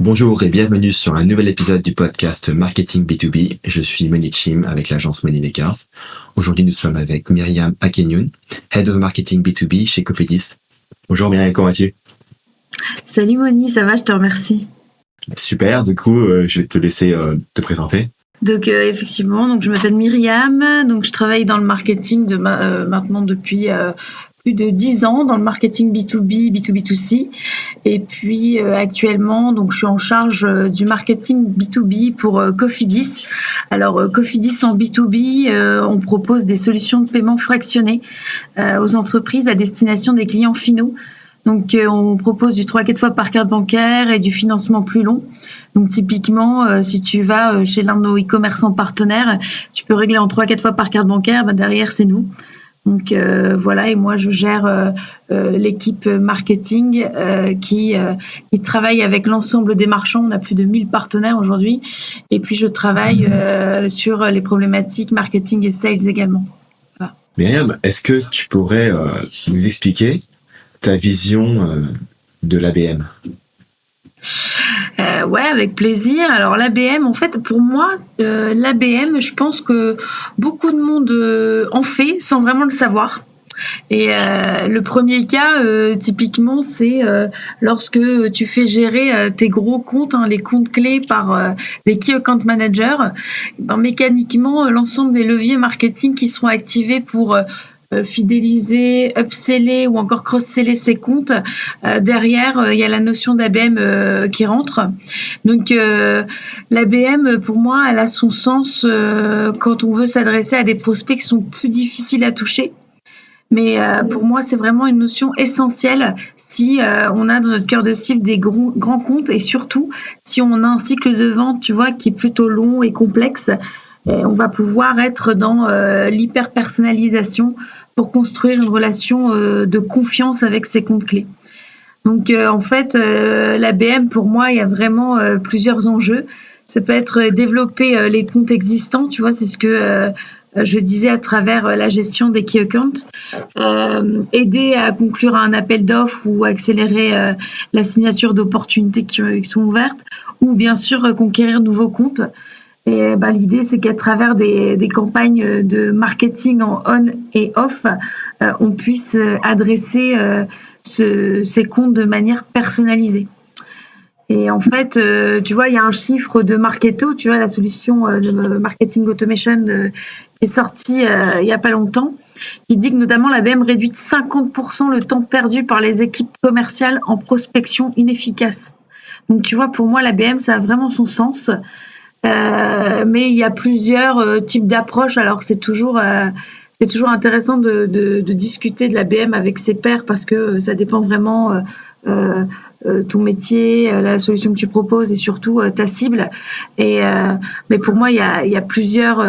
Bonjour et bienvenue sur un nouvel épisode du podcast Marketing B2B. Je suis Moni Chim avec l'agence Moneymakers. Aujourd'hui, nous sommes avec Myriam Akenyoun, Head of Marketing B2B chez Cofidis. Bonjour Myriam, comment vas-tu? Salut Moni, ça va, je te remercie. Super, du coup, je vais te laisser te présenter. Donc effectivement, je m'appelle Myriam, je travaille dans le marketing maintenant depuis plus de 10 ans dans le marketing B2B, B2B2C. Et puis actuellement, je suis en charge du marketing B2B pour Cofidis. Alors Cofidis en B2B, on propose des solutions de paiement fractionnées aux entreprises à destination des clients finaux. On propose du 3-4 fois par carte bancaire et du financement plus long. Donc typiquement, si tu vas chez l'un de nos e-commerçants partenaires, tu peux régler en 3-4 fois par carte bancaire, derrière c'est nous. Voilà, et moi je gère l'équipe marketing qui travaille avec l'ensemble des marchands. On a plus de 1000 partenaires aujourd'hui. Et puis je travaille sur les problématiques marketing et sales également. Voilà. Myriam, est-ce que tu pourrais nous expliquer ta vision de l'ABM? Ouais, avec plaisir. Alors l'ABM, en fait, pour moi, l'ABM, je pense que beaucoup de monde en fait sans vraiment le savoir. Et le premier cas, typiquement, c'est lorsque tu fais gérer tes gros comptes, les comptes clés par des Key Account Managers. Mécaniquement, l'ensemble des leviers marketing qui seront activés pour fidéliser, upseller ou encore cross-seller ses comptes. Derrière, il y a la notion d'ABM qui rentre. L'ABM, pour moi, elle a son sens quand on veut s'adresser à des prospects qui sont plus difficiles à toucher. Mais pour moi, c'est vraiment une notion essentielle si on a dans notre cœur de cible des grands comptes et surtout si on a un cycle de vente, tu vois, qui est plutôt long et complexe. On va pouvoir être dans l'hyper-personnalisation pour construire une relation de confiance avec ces comptes clés. L'ABM, pour moi, il y a vraiment plusieurs enjeux. Ça peut être développer les comptes existants, tu vois, c'est ce que je disais à travers la gestion des key accounts, aider à conclure un appel d'offres ou accélérer la signature d'opportunités qui sont ouvertes, ou bien sûr conquérir de nouveaux comptes. Et l'idée, c'est qu'à travers des campagnes de marketing en on et off, on puisse adresser ces comptes de manière personnalisée. Et en fait, tu vois, il y a un chiffre de Marketo, tu vois, la solution de marketing automation qui est sortie il n'y a pas longtemps, qui dit que notamment l'ABM réduit de 50% le temps perdu par les équipes commerciales en prospection inefficace. Donc, tu vois, pour moi, l'ABM, ça a vraiment son sens. Mais il y a plusieurs types d'approches. Alors c'est toujours intéressant de discuter de l'ABM avec ses pairs parce que ça dépend vraiment ton métier, la solution que tu proposes et surtout ta cible. Mais pour moi, il y a plusieurs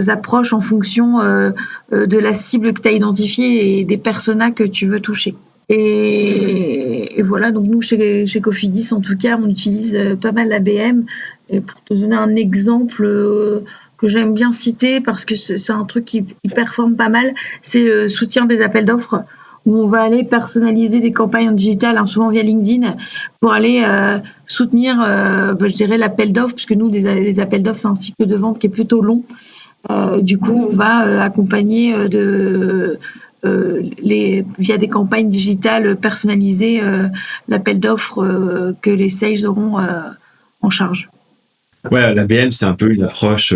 approches en fonction de la cible que tu as identifiée et des personas que tu veux toucher. Et voilà, donc nous chez Cofidis en tout cas, on utilise pas mal l'ABM. Et pour te donner un exemple que j'aime bien citer parce que c'est un truc qui performe pas mal, c'est le soutien des appels d'offres où on va aller personnaliser des campagnes en digital, souvent via LinkedIn, pour aller soutenir, je dirais, l'appel d'offres, puisque nous, les appels d'offres, c'est un cycle de vente qui est plutôt long. Du coup, on va accompagner via des campagnes digitales personnalisées l'appel d'offres que les sales auront en charge. Ouais, l'ABM, c'est un peu une approche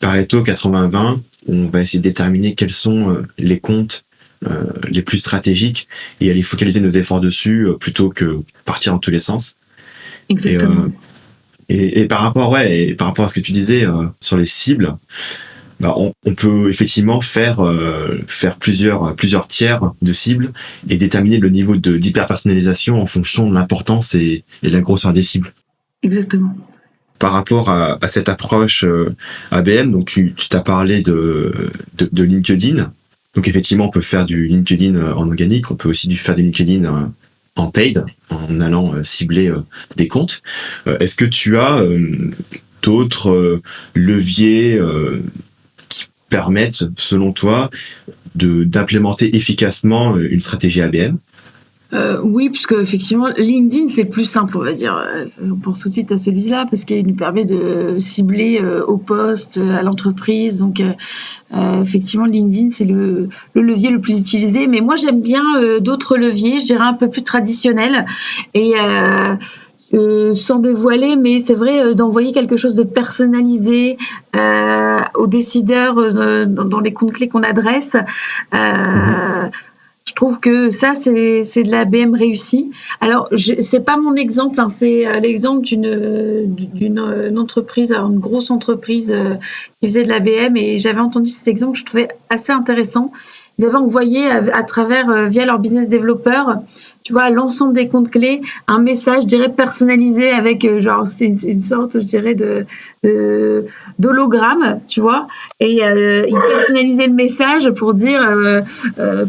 Pareto 80-20, où on va essayer de déterminer quels sont les comptes les plus stratégiques et aller focaliser nos efforts dessus plutôt que partir dans tous les sens. Exactement. Et par rapport à ce que tu disais sur les cibles, on peut effectivement faire plusieurs tiers de cibles et déterminer le niveau d'hyper-personnalisation en fonction de l'importance et de la grosseur des cibles. Exactement. Par rapport à cette approche ABM, donc tu t'as parlé de LinkedIn. Donc effectivement, on peut faire du LinkedIn en organique, on peut aussi faire du LinkedIn en paid, en allant cibler des comptes. Est-ce que tu as d'autres leviers qui permettent, selon toi, d'implémenter efficacement une stratégie ABM? Oui, puisque effectivement, LinkedIn, c'est plus simple, on va dire. On pense tout de suite à celui-là parce qu'il nous permet de cibler au poste, à l'entreprise. Donc, effectivement, LinkedIn, c'est le levier le plus utilisé. Mais moi, j'aime bien d'autres leviers, je dirais un peu plus traditionnels. Et sans dévoiler, mais c'est vrai d'envoyer quelque chose de personnalisé aux décideurs dans les comptes clés qu'on adresse. Je trouve que ça, c'est de l'ABM réussi. Alors, c'est pas mon exemple, hein, c'est l'exemple d'une entreprise, alors une grosse entreprise qui faisait de l'ABM, et j'avais entendu cet exemple que je trouvais assez intéressant. Ils avaient envoyé à travers, via leur business developer, tu vois, à l'ensemble des comptes clés, un message, je dirais, personnalisé avec, genre, c'était une sorte, je dirais, d'hologramme, tu vois, et ils personnalisaient le message pour dire,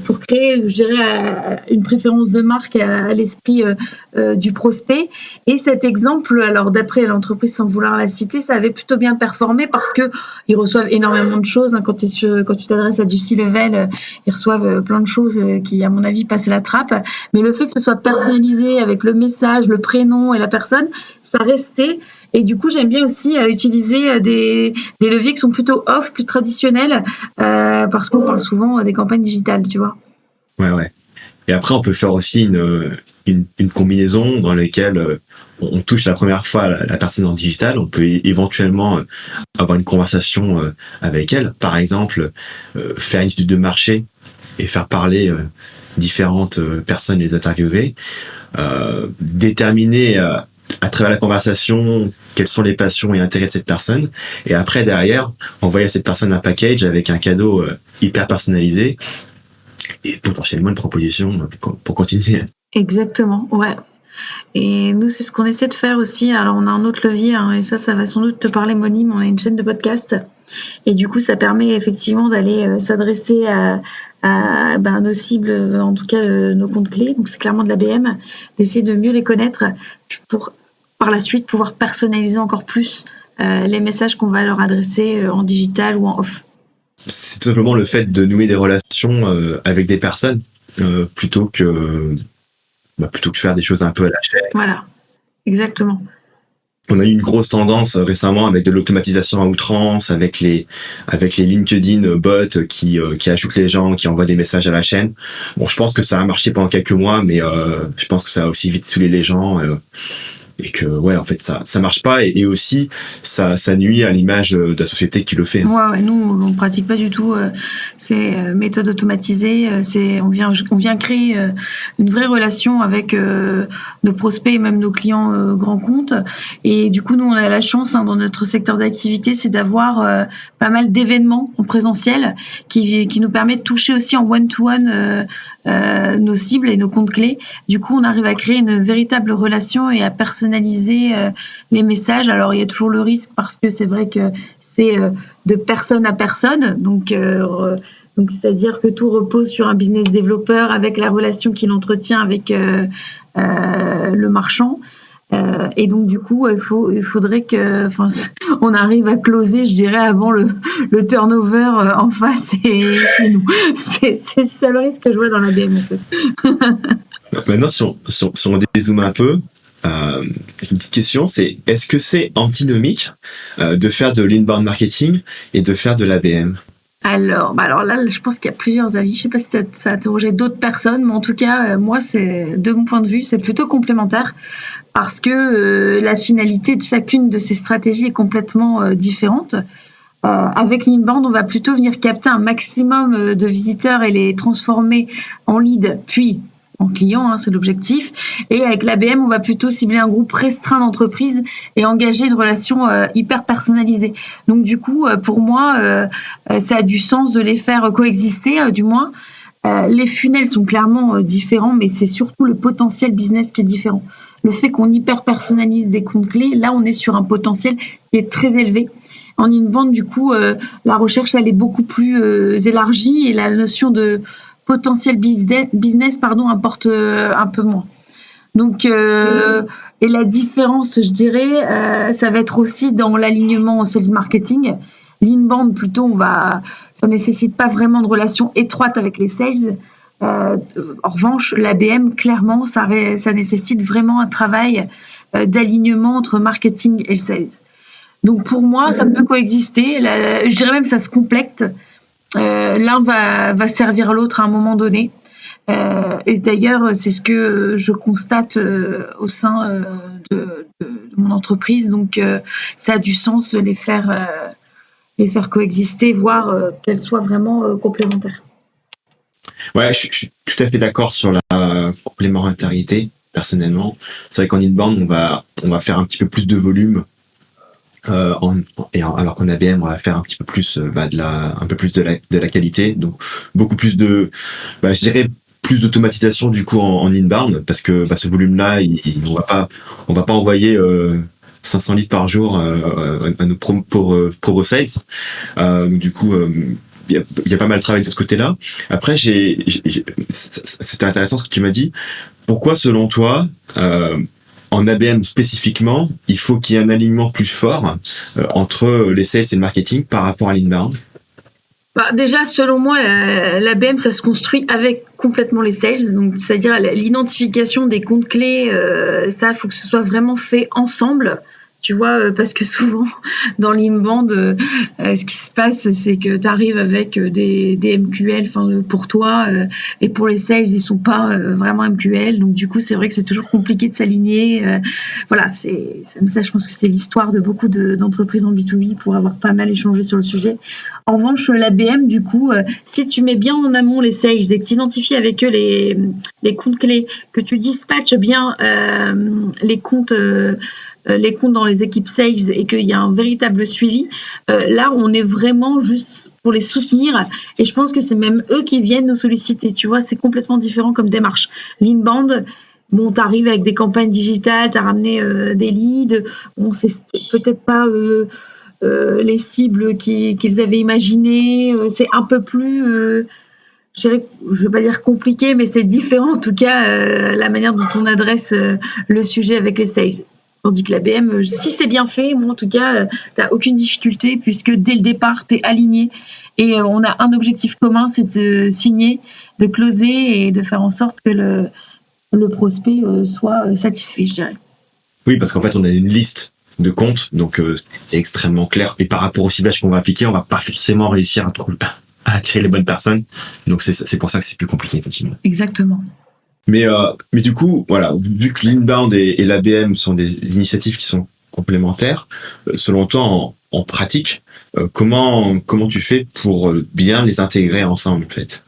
pour créer, je dirais, une préférence de marque à l'esprit du prospect. Et cet exemple, alors d'après l'entreprise, sans vouloir la citer, ça avait plutôt bien performé parce que ils reçoivent énormément de choses, hein, quand tu t'adresses à du C-level, ils reçoivent plein de choses qui, à mon avis, passent la trappe. Mais le fait que ce soit personnalisé avec le message, le prénom et la personne, ça restait. Et du coup, j'aime bien aussi utiliser des leviers qui sont plutôt off, plus traditionnels, parce qu'on parle souvent des campagnes digitales, tu vois. Ouais. Et après, on peut faire aussi une combinaison dans laquelle on touche la première fois la personne en digital. On peut éventuellement avoir une conversation avec elle. Par exemple, faire une étude de marché et faire parler différentes personnes, les interviewer. Déterminer à travers la conversation quelles sont les passions et intérêts de cette personne, et après derrière envoyer à cette personne un package avec un cadeau hyper personnalisé et potentiellement une proposition pour continuer. Exactement, ouais. Et nous, c'est ce qu'on essaie de faire aussi. Alors, on a un autre levier, hein, et ça va sans doute te parler, Moni, mais on a une chaîne de podcast. Et du coup, ça permet effectivement d'aller s'adresser à nos cibles, en tout cas nos comptes clés. Donc, c'est clairement de l'ABM, d'essayer de mieux les connaître pour, par la suite, pouvoir personnaliser encore plus les messages qu'on va leur adresser en digital ou en off. C'est tout simplement le fait de nouer des relations avec des personnes plutôt que faire des choses un peu à la chaîne. Voilà, exactement. On a eu une grosse tendance récemment avec de l'automatisation à outrance, avec les LinkedIn bots qui ajoutent les gens, qui envoient des messages à la chaîne. Bon, je pense que ça a marché pendant quelques mois, mais je pense que ça a aussi vite saoulé les gens. Et que ouais, en fait ça marche pas, et aussi ça nuit à l'image de la société qui le fait. Ouais, nous on pratique pas du tout ces méthodes automatisées. On vient créer une vraie relation avec nos prospects et même nos clients grands comptes. Et du coup, nous on a la chance, hein, dans notre secteur d'activité, c'est d'avoir pas mal d'événements en présentiel qui nous permet de toucher aussi en one-to-one nos cibles et nos comptes clés. Du coup, on arrive à créer une véritable relation et à personnaliser les messages. Alors, il y a toujours le risque parce que c'est vrai que c'est de personne à personne. Donc, c'est-à-dire que tout repose sur un business développeur avec la relation qu'il entretient avec le marchand. Et donc, du coup, il faudrait on arrive à closer, je dirais, avant le turnover en face et chez nous. C'est ça le risque que je vois dans l'ABM, en fait. Maintenant, si on dézoome un peu, une petite question, c'est est-ce que c'est antinomique de faire de l'inbound marketing et de faire de l'ABM? Alors là, je pense qu'il y a plusieurs avis. Je sais pas si ça a interrogé d'autres personnes, mais en tout cas, moi, de mon point de vue, c'est plutôt complémentaire parce que la finalité de chacune de ces stratégies est complètement différente. Avec l'inbound, on va plutôt venir capter un maximum de visiteurs et les transformer en leads, puis en clients, hein, c'est l'objectif. Et avec l'ABM, on va plutôt cibler un groupe restreint d'entreprises et engager une relation hyper personnalisée. Donc du coup, pour moi, ça a du sens de les faire coexister, du moins. Les funnels sont clairement différents, mais c'est surtout le potentiel business qui est différent. Le fait qu'on hyper personnalise des comptes clés, là, on est sur un potentiel qui est très élevé. En inbound, du coup, la recherche, elle est beaucoup plus élargie et la notion de potentiel business importe un peu moins. Donc, et la différence, je dirais, ça va être aussi dans l'alignement au sales marketing. L'inbound, plutôt, ça nécessite pas vraiment de relation étroite avec les sales. En revanche, l'ABM, clairement, ça nécessite vraiment un travail d'alignement entre marketing et sales. Donc pour moi, ça peut coexister. Je dirais même que ça se complète. L'un va servir l'autre à un moment donné. Et d'ailleurs, c'est ce que je constate au sein de mon entreprise. Donc, ça a du sens de les faire coexister, voire qu'elles soient vraiment complémentaires. Ouais, je suis tout à fait d'accord sur la complémentarité. Personnellement, c'est vrai qu'en inbound, on va faire un petit peu plus de volume. Alors qu'en ABM, on va faire un petit peu plus un peu plus de la qualité, donc beaucoup plus de, je dirais plus d'automatisation du coup en inbound, parce que ce volume-là, on va pas envoyer 500 litres par jour à nos pro sales. Donc du coup, il y a pas mal de travail de ce côté-là. Après, c'était intéressant ce que tu m'as dit. Pourquoi, selon toi, en ABM spécifiquement, il faut qu'il y ait un alignement plus fort entre les sales et le marketing par rapport à l'inbound? Déjà, selon moi, l'ABM, ça se construit avec complètement les sales. Donc, c'est-à-dire l'identification des comptes clés, ça, faut que ce soit vraiment fait ensemble. Tu vois, parce que souvent, dans l'inbound, ce qui se passe, c'est que tu arrives avec des MQL pour toi, et pour les sales, ils sont pas vraiment MQL. Donc, du coup, c'est vrai que c'est toujours compliqué de s'aligner. Voilà, ça, je pense que c'est l'histoire de beaucoup d'entreprises en B2B pour avoir pas mal échangé sur le sujet. En revanche, l'ABM, du coup, si tu mets bien en amont les sales et que tu identifies avec eux les comptes clés, que tu dispatches bien les comptes dans les équipes sales et qu'il y a un véritable suivi, là, on est vraiment juste pour les soutenir. Et je pense que c'est même eux qui viennent nous solliciter. Tu vois, c'est complètement différent comme démarche. L'inbound, bon, t'arrives avec des campagnes digitales, t'as ramené des leads. Bon, c'est peut-être pas les cibles qu'ils avaient imaginées. C'est un peu plus... je vais pas dire compliqué, mais c'est différent en tout cas la manière dont on adresse le sujet avec les sales. Tandis que l'ABM, si c'est bien fait, moi en tout cas, t'as aucune difficulté puisque dès le départ, t'es aligné et on a un objectif commun, c'est de signer, de closer et de faire en sorte que le prospect soit satisfait, je dirais. Oui, parce qu'en fait, on a une liste de comptes, donc c'est extrêmement clair. Et par rapport au ciblage qu'on va appliquer, on va pas forcément réussir à attirer les bonnes personnes. Donc c'est pour ça que c'est plus compliqué, effectivement. Exactement. Mais du coup, voilà, vu que l'inbound et l'ABM sont des initiatives qui sont complémentaires, selon toi, en pratique, comment tu fais pour bien les intégrer ensemble, en fait?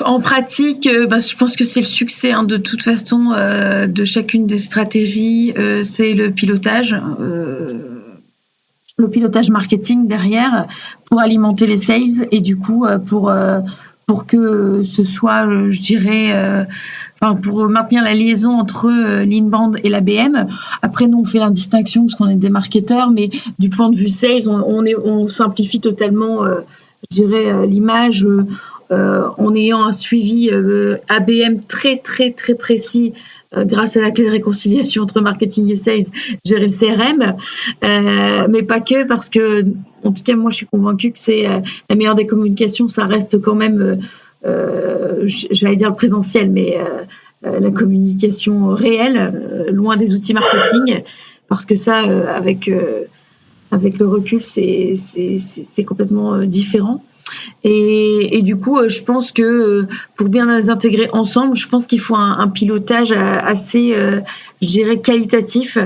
En pratique, je pense que c'est le succès de toute façon de chacune des stratégies, c'est le pilotage marketing derrière pour alimenter les sales et du coup pour que ce soit, je dirais, pour maintenir la liaison entre l'inbound et l'ABM. Après, nous, on fait la distinction parce qu'on est des marketeurs, mais du point de vue sales, on simplifie totalement, je dirais, l'image en ayant un suivi ABM très, très, très précis grâce à la clé de réconciliation entre marketing et sales, gérer le CRM, mais pas que, parce que, en tout cas, moi, je suis convaincue que c'est la meilleure des communications, ça reste quand même, j'allais dire le présentiel, mais la communication réelle, loin des outils marketing, parce que ça, avec le recul, c'est complètement différent. Et du coup, je pense que pour bien les intégrer ensemble, je pense qu'il faut un pilotage assez, je dirais, qualitatif.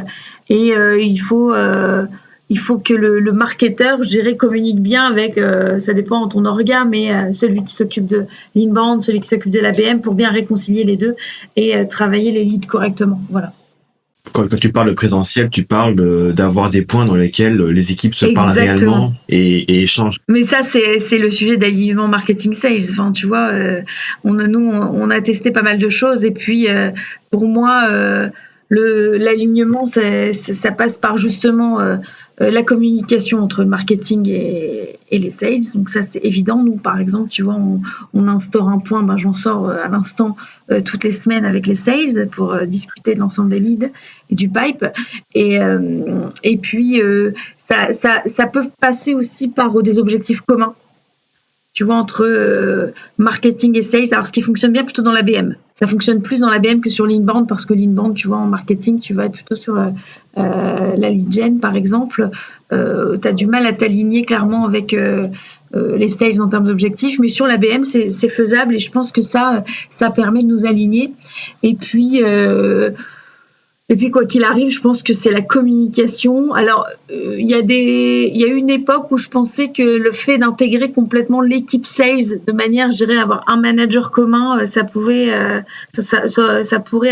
Et il faut que le marketeur, je dirais, communique bien avec, ça dépend de ton orga, mais celui qui s'occupe de l'inbound, celui qui s'occupe de l'ABM, pour bien réconcilier les deux et travailler les leads correctement. Voilà. Quand tu parles de présentiel, tu parles d'avoir des points dans lesquels les équipes se parlent réellement et échangent. Mais ça, c'est le sujet d'alignement marketing sales. Enfin, tu vois, on a testé pas mal de choses. Et puis, pour moi, l'alignement, ça passe par justement la communication entre le marketing et les sales. Donc ça, c'est évident. Nous, par exemple, tu vois, on instaure un point, j'en sors à l'instant toutes les semaines avec les sales pour discuter de l'ensemble des leads et du pipe. Et puis, ça peut passer aussi par des objectifs communs. tu vois, entre marketing et sales. Alors, ce qui fonctionne bien plutôt dans l'ABM. Ça fonctionne plus dans l'ABM que sur l'inbound parce que l'inbound, tu vois, en marketing, tu vas être plutôt sur la lead gen, par exemple. Tu as du mal à t'aligner clairement avec les sales en termes d'objectifs, mais sur l'ABM, c'est faisable et je pense que ça permet de nous aligner. Et puis, quoi qu'il arrive, je pense que c'est la communication. Alors, il y a eu une époque où je pensais que le fait d'intégrer complètement l'équipe sales de manière, je dirais, avoir un manager commun, ça pourrait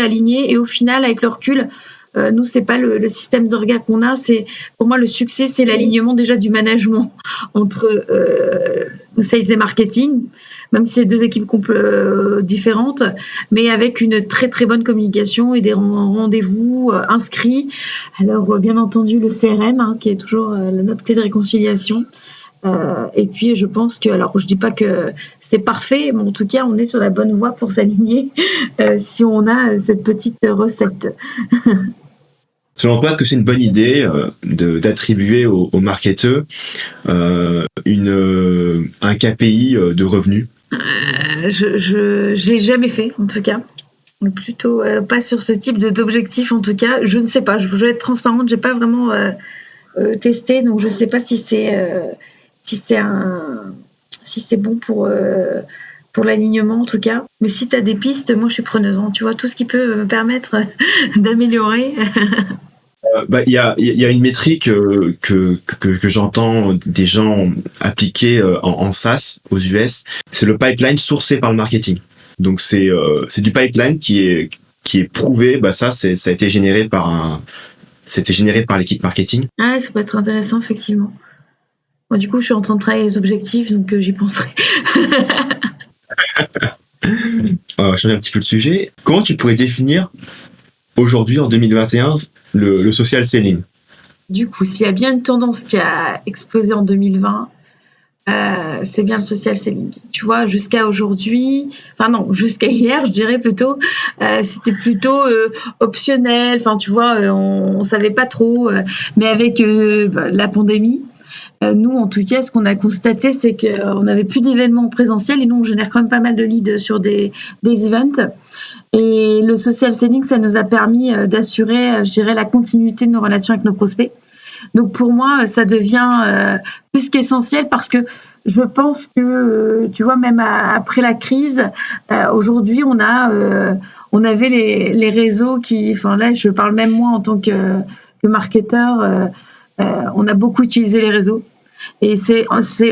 aligner. Et au final, avec le recul, nous, c'est pas le système d'orga qu'on a. Pour moi, le succès, c'est l'alignement déjà du management entre sales et marketing, même si c'est deux équipes différentes, mais avec une très très bonne communication et des rendez-vous inscrits. Alors bien entendu le CRM, qui est toujours notre clé de réconciliation. Et puis je pense que, alors je dis pas que c'est parfait, mais en tout cas on est sur la bonne voie pour s'aligner si on a cette petite recette. Selon toi, est-ce que c'est une bonne idée d'attribuer aux marketeurs un KPI de revenus? J'ai jamais fait, en tout cas. Plutôt pas sur ce type d'objectif, en tout cas. Je ne sais pas. Je vais être transparente. J'ai pas vraiment testé, donc je sais pas si c'est bon pour l'alignement, en tout cas. Mais si tu as des pistes, moi je suis preneuse. Tu vois, tout ce qui peut me permettre d'améliorer. Il y a une métrique que j'entends des gens appliquer en SaaS aux US, c'est le pipeline sourcé par le marketing. Donc c'est du pipeline qui est prouvé. Ça a été généré par l'équipe marketing. Ah, ça peut être intéressant, effectivement. Bon, du coup, je suis en train de travailler les objectifs, donc j'y penserai. On va changer un petit peu le sujet. Comment tu pourrais définir aujourd'hui, en 2021, le social selling? Du coup, s'il y a bien une tendance qui a explosé en 2020, c'est bien le social selling. Tu vois, jusqu'à aujourd'hui, jusqu'à hier, je dirais plutôt, c'était plutôt optionnel. Enfin, tu vois, on savait pas trop. Mais avec la pandémie, nous, en tout cas, ce qu'on a constaté, c'est qu'on n'avait plus d'événements présentiels et nous, on génère quand même pas mal de leads sur des events. Et le social selling, ça nous a permis d'assurer, je dirais, la continuité de nos relations avec nos prospects. Donc pour moi, ça devient plus qu'essentiel parce que je pense que, tu vois, même après la crise, aujourd'hui, on avait les réseaux là, je parle même moi en tant que marketeur, on a beaucoup utilisé les réseaux. Et c'est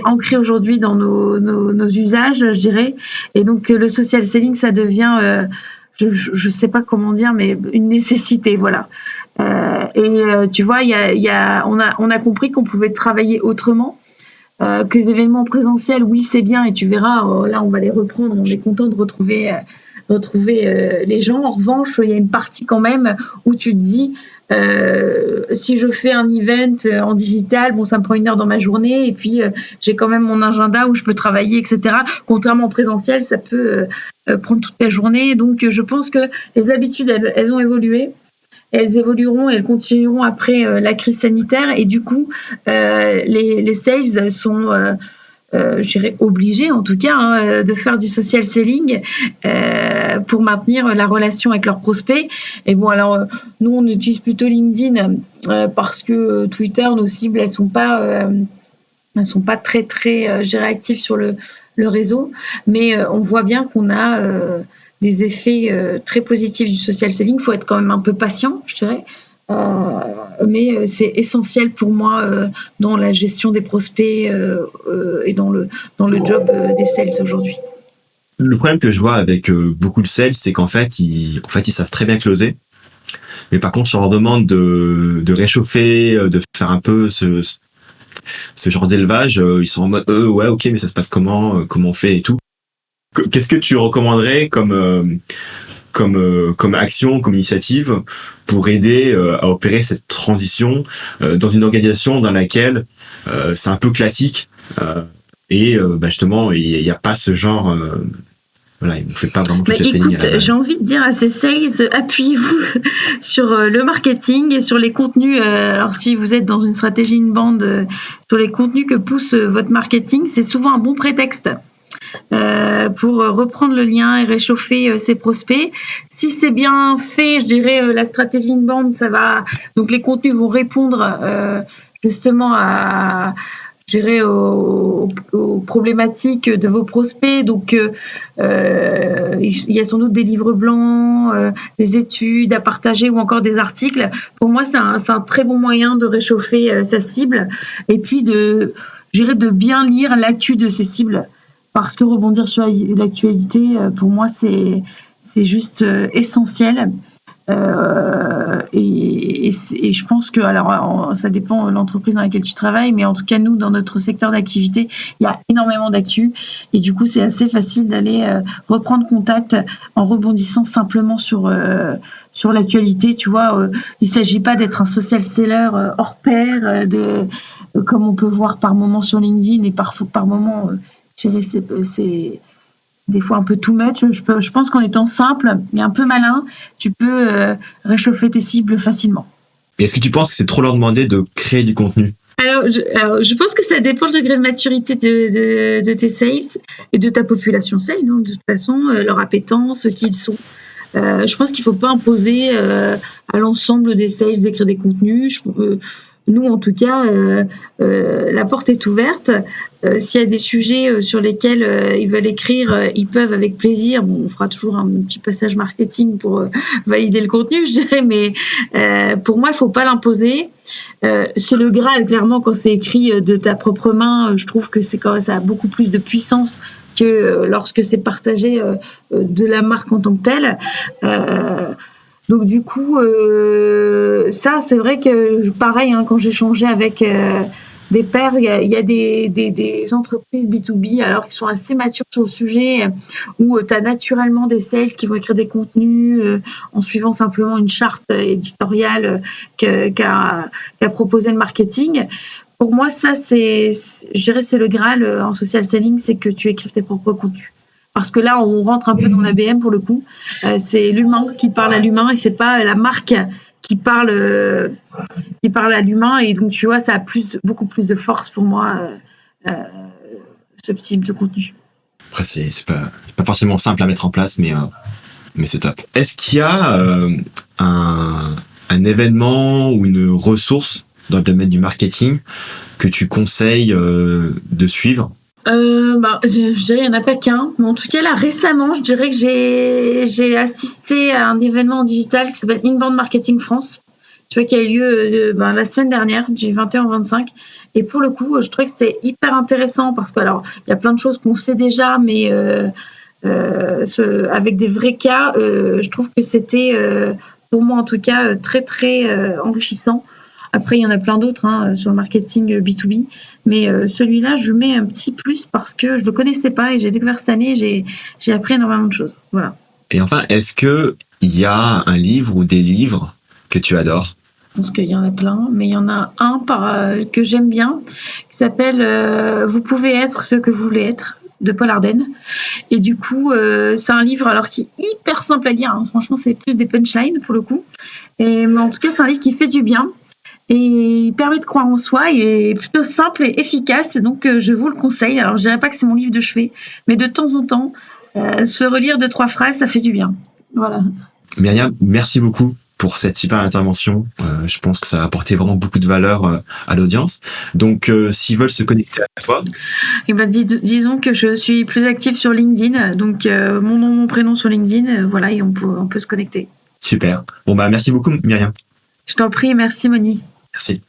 ancré aujourd'hui dans nos usages, je dirais. Et donc le social selling, ça devient, je sais pas comment dire, mais une nécessité, voilà. Tu vois, on a compris qu'on pouvait travailler autrement, que les événements présentiels, oui, c'est bien, et tu verras, là, on va les reprendre, on est content de retrouver les gens. En revanche, il y a une partie quand même où tu te dis, si je fais un event en digital, ça me prend 1 heure dans ma journée, et puis j'ai quand même mon agenda où je peux travailler, etc. Contrairement au présentiel, ça peut prendre toute la journée. Donc, je pense que les habitudes, elles ont évolué. Elles évolueront et elles continueront après la crise sanitaire. Et du coup, les sales sont, je dirais, obligés, en tout cas, de faire du social selling pour maintenir la relation avec leurs prospects. Et bon, alors, nous, on utilise plutôt LinkedIn parce que Twitter, nos cibles, elles sont pas très, très, je dirais, actives sur le réseau. Mais on voit bien qu'on a des effets très positifs du social selling. Il faut être quand même un peu patient, je dirais. Mais c'est essentiel pour moi dans la gestion des prospects et dans le job des sales aujourd'hui. Le problème que je vois avec beaucoup de sales, c'est qu'en fait, ils savent très bien closer. Mais par contre, si on leur demande de réchauffer, de faire un peu ce genre d'élevage, ils sont en mode ouais, ok, mais ça se passe comment on fait et tout. Qu'est-ce que tu recommanderais comme action, comme initiative pour aider à opérer cette transition dans une organisation dans laquelle c'est un peu classique et justement il n'y a pas ce genre voilà, on fait pas vraiment Mais social selling. écoute, j'ai envie de dire à ces sales, appuyez-vous sur le marketing et sur les contenus. Alors, si vous êtes dans une stratégie inbound, sur les contenus que pousse votre marketing, c'est souvent un bon prétexte pour reprendre le lien et réchauffer ses prospects. Si c'est bien fait, je dirais la stratégie inbound, ça va. Donc, les contenus vont répondre justement à gérer aux problématiques de vos prospects. Donc, il y a sans doute des livres blancs, des études à partager ou encore des articles. Pour moi, c'est un très bon moyen de réchauffer sa cible et puis de bien lire l'actu de ces cibles. Parce que rebondir sur l'actualité, pour moi, c'est juste essentiel. Et je pense que, alors, ça dépend de l'entreprise dans laquelle tu travailles, mais en tout cas, nous, dans notre secteur d'activité, il y a énormément d'actu. Et du coup, c'est assez facile d'aller reprendre contact en rebondissant simplement sur l'actualité. Tu vois, il ne s'agit pas d'être un social seller hors pair, comme on peut voir par moment sur LinkedIn et par moment, c'est des fois un peu too much. Je pense qu'en étant simple et un peu malin, tu peux réchauffer tes cibles facilement. Et est-ce que tu penses que c'est trop leur demander de créer du contenu? Alors, je pense que ça dépend du degré de maturité de tes sales et de ta population sales, hein, de toute façon, leur appétence, qui ils sont. Je pense qu'il ne faut pas imposer à l'ensemble des sales d'écrire des contenus. Nous, en tout cas, la porte est ouverte. S'il y a des sujets sur lesquels ils veulent écrire, ils peuvent avec plaisir. Bon, on fera toujours un petit passage marketing pour valider le contenu, je dirais, mais pour moi, il ne faut pas l'imposer. C'est le Graal, clairement, quand c'est écrit de ta propre main. Je trouve que ça a beaucoup plus de puissance que lorsque c'est partagé de la marque en tant que telle. Donc du coup, ça c'est vrai que pareil, hein, quand j'échangeais avec des pairs, il y a des entreprises B2B alors qui sont assez matures sur le sujet, où tu as naturellement des sales qui vont écrire des contenus en suivant simplement une charte éditoriale qu'a proposé le marketing. Pour moi, ça je dirais c'est le Graal en social selling, c'est que tu écrives tes propres contenus. Parce que là, on rentre un peu dans l'ABM pour le coup. C'est l'humain qui parle à l'humain et c'est pas la marque qui parle à l'humain. Et donc, tu vois, ça a beaucoup plus de force pour moi, ce type de contenu. Après, c'est pas forcément simple à mettre en place, mais c'est top. Est-ce qu'il y a un événement ou une ressource dans le domaine du marketing que tu conseilles de suivre? Je dirais il n'y en a pas qu'un, mais en tout cas là récemment je dirais que j'ai assisté à un événement digital qui s'appelle Inbound Marketing France, tu vois, qui a eu lieu la semaine dernière du 21 au 25, et pour le coup je trouvais que c'était hyper intéressant parce que alors il y a plein de choses qu'on sait déjà, mais avec des vrais cas, je trouve que c'était pour moi en tout cas très très enrichissant. Après, il y en a plein d'autres sur le marketing B2B, mais celui-là, je mets un petit plus parce que je le connaissais pas et j'ai découvert cette année, j'ai appris énormément de choses. Voilà. Et enfin, est-ce que il y a un livre ou des livres que tu adores? Je pense qu'il y en a plein, mais il y en a un que j'aime bien, qui s'appelle « Vous pouvez être ce que vous voulez être » de Paul Ardenne. Et du coup, c'est un livre alors qui est hyper simple à lire, hein. Franchement, c'est plus des punchlines pour le coup. Mais en tout cas, c'est un livre qui fait du bien. Et il permet de croire en soi, il est plutôt simple et efficace, donc je vous le conseille. Alors je dirais pas que c'est mon livre de chevet, mais de temps en temps, se relire 2-3 phrases, ça fait du bien. Voilà. Myriam, merci beaucoup pour cette super intervention. Je pense que ça a apporté vraiment beaucoup de valeur à l'audience. Donc s'ils veulent se connecter à toi... Eh ben, disons que je suis plus active sur LinkedIn, donc mon nom, mon prénom sur LinkedIn, voilà, et on peut se connecter. Super. Bon merci beaucoup Myriam. Je t'en prie, merci Moni. Merci.